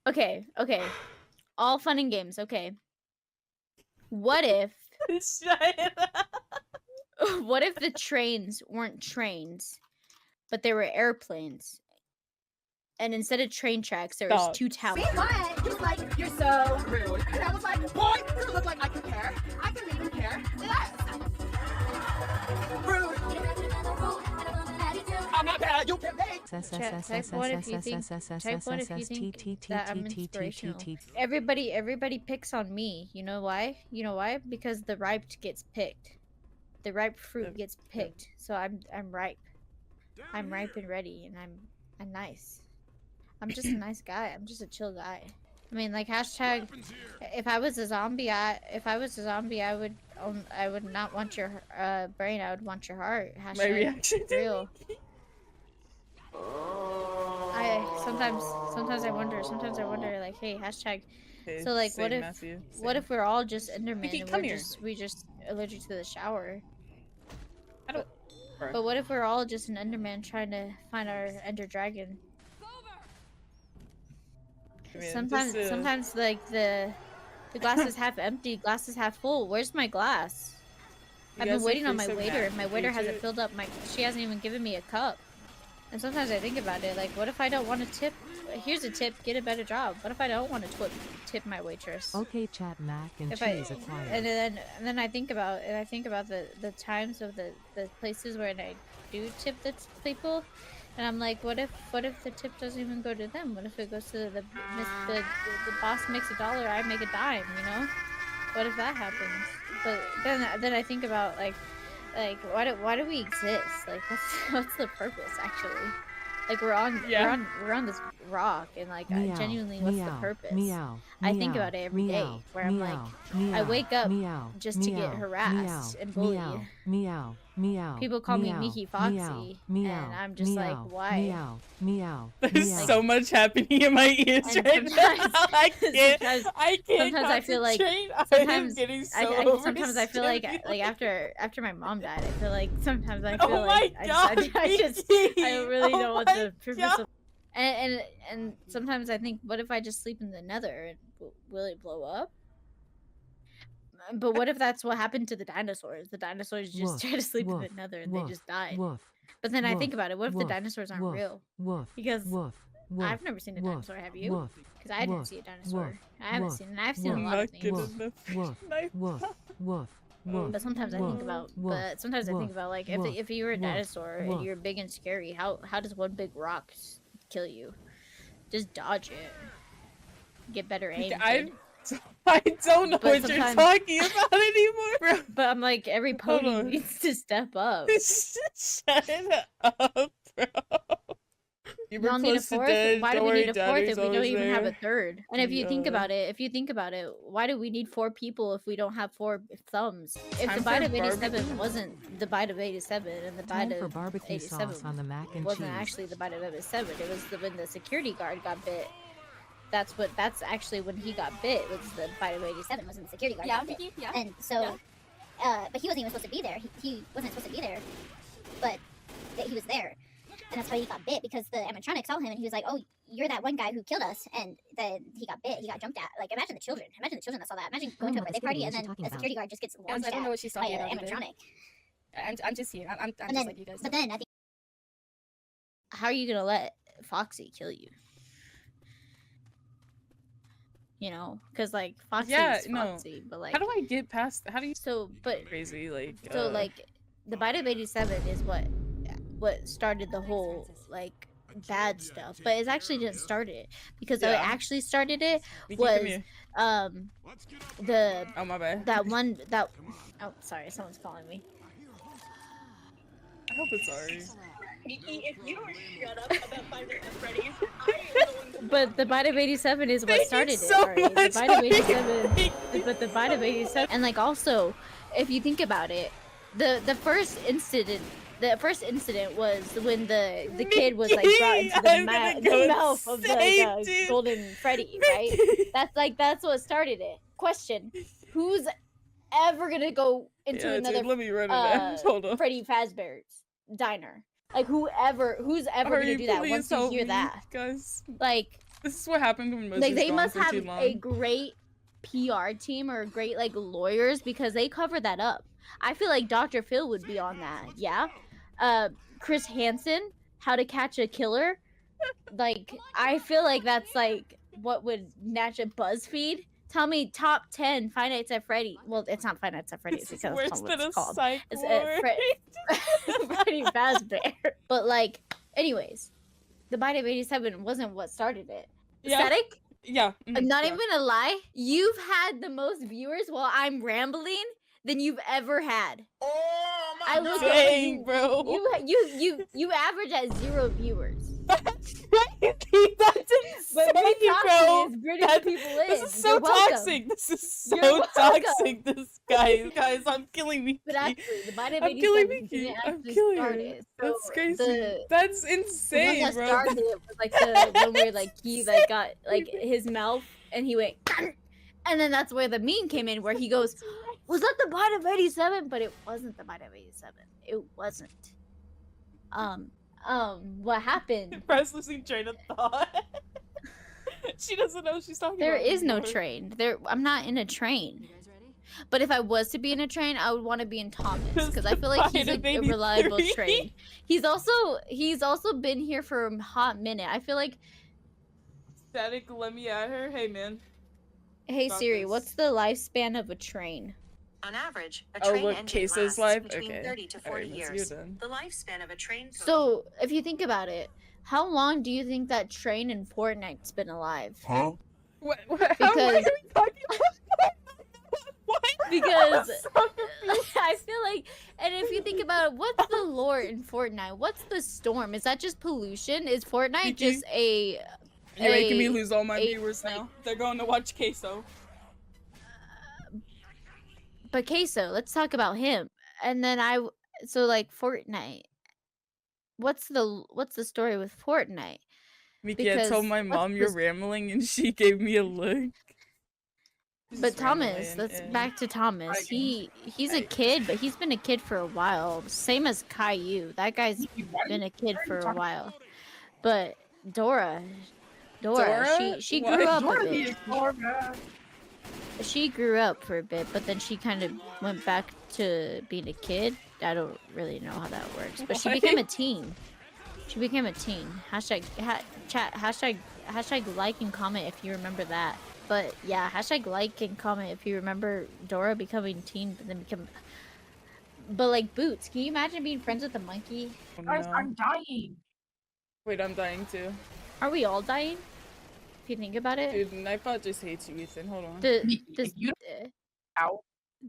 Okay, okay. All fun and games, okay. What if Shut up. what if the trains weren't trains, but they were airplanes? And instead of train tracks, there was two towers. Be quiet. He was like, "You're so rude." And I was like, "Boy, you look like I could care. I can even care less." Rude. I'm not bad. You can make. Type what if you think that I'm inspirational. Everybody picks on me. You know why? You know why? Because the ripe gets picked. The ripe fruit gets picked. So I'm ripe. I'm ripe and ready, and I'm nice. I'm just a nice guy. I'm just a chill guy. I mean, like hashtag. If I was a zombie, I would not want your brain. I would want your heart. Hashtag My reaction. Real. Sometimes I wonder. Sometimes I wonder. Like, hey, hashtag. Okay, So like, same, Matthew, what if we're all just Endermen Miki, and come we here. just allergic to the shower? I don't. But what if we're all just an Enderman trying to find our Ender Dragon? Man, Sometimes like the glass is half empty, glass is half full. Where's my glass? I've been waiting on my waiter, and my waiter hasn't filled up my. She hasn't even given me a cup. And sometimes I think about it, like, what if I don't want to tip? Here's a tip: get a better job. What if I don't want to tip my waitress? Okay, chat mac and cheese acquired. And then I think about the times of the places where I do tip the people. And I'm like, what if the tip doesn't even go to them? What if it goes to the boss makes $1, I make a dime, you know? What if that happens? But then I think about like why do we exist? Like what's the purpose actually? Like we're on this rock, and like genuinely, what's the purpose? I think about it every day, where I'm like, I wake up just to get harassed and bullied. People call me Miki Foxy, and I'm just like, why? There's so much happening in my ears right now. I can't. Sometimes I feel like sometimes I feel like after my mom died, I feel like sometimes I feel like I really don't want the purpose of. And sometimes I think, what if I just sleep in the nether? And will it blow up? But what if that's what happened to the dinosaurs? The dinosaurs just tried to sleep in the nether and they just died. But then I think about it, what if the dinosaurs aren't real? Because I've never seen a dinosaur, have you? Because I didn't see a dinosaur. I haven't seen, and I've seen a lot of things. But sometimes I think about, like, if you were a dinosaur and you're big and scary, how does one big rock kill you? Just dodge it. Get better aim. I don't know what you're talking about anymore, bro. But I'm like, every pony needs to step up. Shut up, bro. You were need a fourth? Why do we need a fourth if we don't even have a third? And if you think about it, why do we need 4 people if we don't have 4 thumbs? If the bite of 87 wasn't the bite of 87, and the bite of 87 wasn't actually the bite of 87, it was when the security guard got bit. That's actually when he got bit, was the bite of 87, wasn't the security guard got bit. Yeah. And so, but he wasn't even supposed to be there. He wasn't supposed to be there, but he was there. And that's why he got bit, because the animatronic saw him and he was like, "Oh, you're that one guy who killed us." And then he got bit, he got jumped at. Like, imagine the children that saw that. Imagine going to a birthday party and then a security guard just gets launched I don't know what she's by talking an about. animatronic. I'm just here. I'm just like you guys. But then I think, how are you gonna let Foxy kill you? You know, because like Foxy is Foxy, but like, how do I get past? How do you? So, but crazy like. So like, the bite of 87 is what started the whole like bad stuff, but it actually didn't start it, because what actually started it was the oh my bad oh sorry, someone's calling me. I hope it's sorry. Miki, if you don't shut up about 5 Nights at Freddy's, I am going to. But the bite of 87 is what started it. So The bite of 87, but the bite of 87, and like also, if you think about it, the first incident was when the kid was like brought into the mouth of the golden Freddy, right? That's what started it. Question: who's ever gonna go into another let me run it down. Hold on. Freddy Fazbear's diner? Like who's ever gonna do that once you hear that? Guys. Like, This is what happened when Moses Like they gone must for have too long. a great PR team or great like lawyers because they cover that up. I feel like Dr. Phil would be on that. Yeah. Chris Hansen, How to Catch a Killer. Like I feel like that's like what would match a BuzzFeed. Tell me top 10 Five Nights at Freddy. Well, it's not Five Nights at Freddy's This is because worse that's not than what a it's called. psych It's ward. Freddy Fazbear. But like, anyways, the Bite of 87 wasn't what started it. Yeah. Static? Yeah. I'm not yeah. even gonna lie. You've had the most viewers while I'm rambling than you've ever had. Oh my I looked Dang, at bro. you average at 0 viewers. That's crazy. That's But insane, me bro. talking is bringing That- people in. This is so You're welcome. toxic. This is You're so welcome. toxic. This guys, I'm killing Miki. But actually, the Bite of I'm killing 87 Miki. didn't I'm actually killing start her. it. That's So crazy. That's The one insane, that bro. started it was like the one where like he like got like his mouth and he went and then that's where the meme came in where he goes, was that the Bite of 87? But it wasn't the Bite of 87. It wasn't. What happened? Press losing train of thought. She doesn't know what she's talking There about. is no anymore. train. I'm not in a train. But if I was to be in a train, I would want to be in Thomas because I feel like he's Bite of a reliable 83. train. He's also been here for a hot minute. I feel like, Static, let me at her. Hey, man. hey About Siri, this. what's the lifespan of a train? On average, a Oh, train look, engine Queso's lasts life? between Okay. 30 to 40 Alright, let's years. hear them. The lifespan of a train. So if you think about it, how long do you think that train in Fortnite's been alive? Huh? What, Because- why are we talking about What? Because I'm so confused. I feel like, and if you think about it, what's the lore in Fortnite? What's the storm? Is that just pollution? Is Fortnite Miki? just a You're making me a- lose all my a- viewers now. They're going to watch Queso. But Queso, let's talk about him. And then so like Fortnite. What's the story with Fortnite? Miki, I Because told my what's mom you're this- rambling and she gave me a look. She's But just Thomas, rambling, let's yeah. back to Thomas. He's a kid, but he's been a kid for a while. Same as Caillou. That guy's been a kid for a while. But Dora, she What? grew up a Dora bit. the Explorer. She grew up for a bit, but then she kind of went back to being a kid. I don't really know how that works, but she What? became a teen. She became a teen. Chat hashtag like and comment if you remember that. But yeah, hashtag like and comment if you remember Dora becoming teen, but then become. But like Boots, can you imagine being friends with a monkey? Oh, Guys, no. I'm dying. Wait, I'm dying too. Are we all dying? If you think about it. Dude, Nightbot just hates you, Ethan. Hold on. Miki, Does, if you Ow.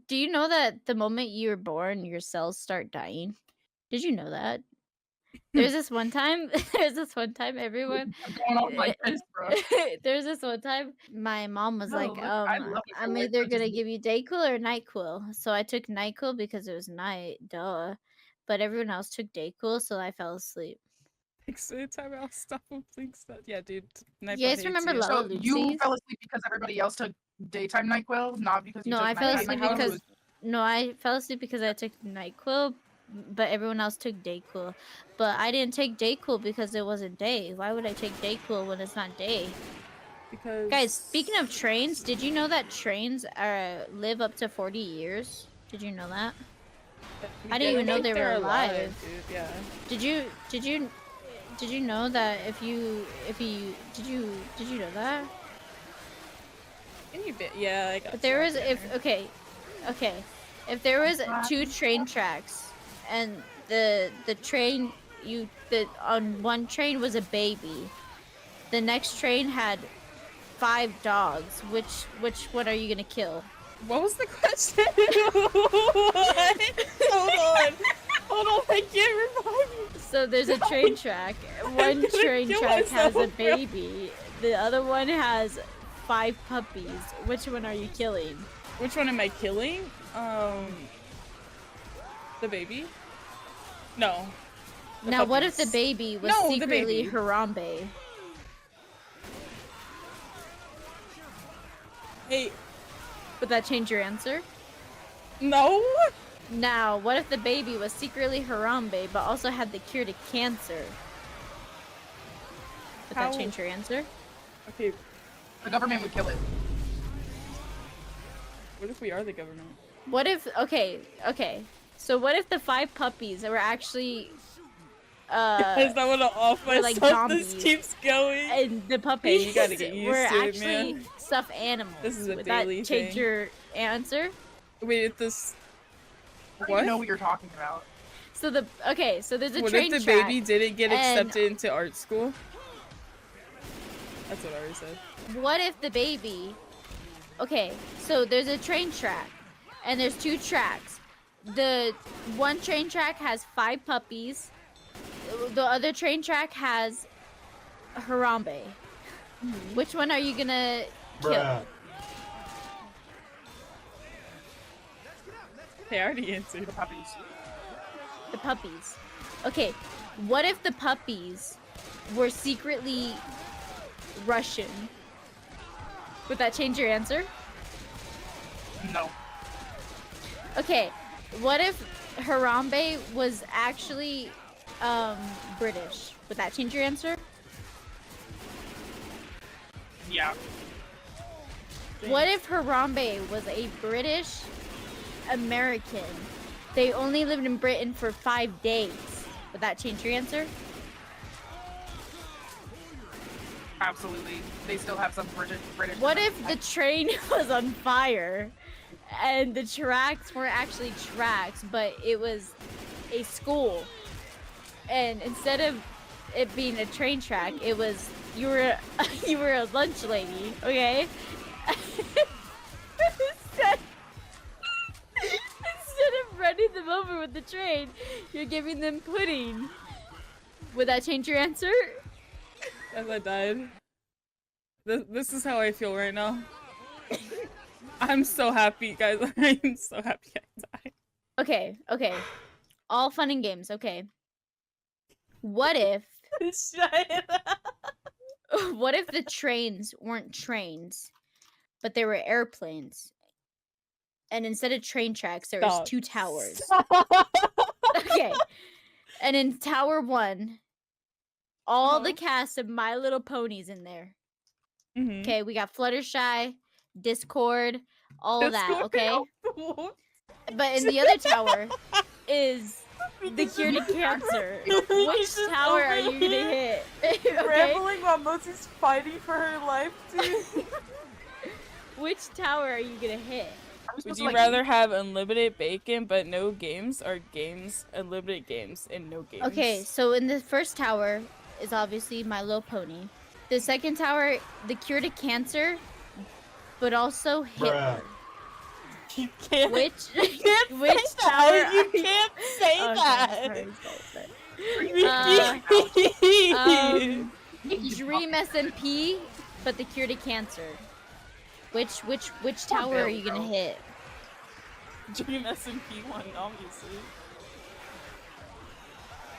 do you know that the moment you were born, your cells start dying? Did you know that? There's this one time. Everyone. I'm going on like this, bro. There's this one time my mom was No, like, look, I love it I'm for either life, gonna just- give you Dayquil or NyQuil. So I took NyQuil because it was night, duh. But everyone else took Dayquil, so I fell asleep. So time I'll stop him, please stop. Yeah, dude. Nightbot guys hates remember you. Love- So you Lucy's? fell asleep because everybody else took daytime NyQuil, not because you No, took I fell nighttime asleep NyQuil? because I fell asleep because I took NyQuil, but everyone else took Dayquil. But I didn't take Dayquil because it wasn't day. Why would I take Dayquil when it's not day? Because Guys, speaking of trains, did you know that trains live up to 40 years? Did you know that? I didn't even know think they were they're alive. dude. Yeah. Did you know that did you know that? Any bit, yeah. I got If there you was out there. if there was 2 train tracks and the train on one train was a baby, the next train had 5 dogs. Which one are you gonna kill? What was the question? What? Hold on, I can't revive you. So there's a train track. One gonna train kill track has a myself, bro. baby. The other one has 5 puppies. Which one are you killing? Which one am I killing? The baby? No. The Now, what if the puppies. baby was No, the secretly baby. Harambe? Hey, Would that change your answer? no. Now, what if the baby was secretly Harambe but also had the cure to cancer? Would How- that change your answer? Okay, The government would kill it. what if we are the government? What if? Okay. So what if the 5 puppies were actually Is that what off we're like myself? This zombies. keeps going. and the puppies you gotta get used were to it, actually man. stuffed animals? This is a Would daily that change thing. your answer? Wait, if this. I don't What? even know what you're talking about. So so there's a What train if the track. baby didn't get and- accepted into art school? That's what I already said. What if the baby? Okay, so there's a train track, and there's 2 tracks. The one train track has 5 puppies. The other train track has Harambe. Which one are you gonna kill? Hey, I already answered. The puppies. The puppies. Okay, what if the puppies were secretly Russian? Would that change your answer? No. Okay, what if Harambe was actually British? Would that change your answer? Yeah. What if Harambe was a British American? They only lived in Britain for 5 days. Would that change your answer? Absolutely. They still have some British. What if the train was on fire and the tracks weren't actually tracks, but it was a school? And instead of it being a train track, it was you were a lunch lady, okay? Instead of running them over with the train, you're giving them pudding. Would that change your answer? As I died. This is how I feel right now. I'm so happy, guys. I'm so happy I died. Okay. All fun and games, okay. What if what if the trains weren't trains, but they were airplanes? And instead of train tracks, there was Stop. 2 towers. Okay. And in Tower 1, all the cast of My Little Ponies in there. Mhm. Okay, we got Fluttershy, Discord, all of that, okay? But in the other tower is the cure to cancer. Which tower are you gonna hit? Okay? Rambling while Mosie's fighting for her life, dude. Which tower are you gonna hit? Would you rather have unlimited bacon but no games, or unlimited games and no games? Okay, so in the first tower is obviously My Little Pony. The second tower, the cure to cancer, but also Hitler. You can't. Which can't which say tower? that. You are you- can't say Oh, that. Mickey. Dream SMP, but the cure to cancer. Which tower are you gonna hit? Dream SMP one, obviously.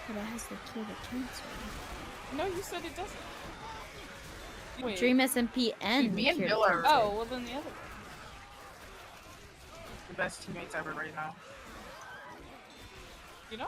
But it has the cure to cancer. No, you said it doesn't. Wait. Dream SMP and Dude, me the and cure to Bill are cancer. Oh, well then the other. the best teammates ever right now. You know?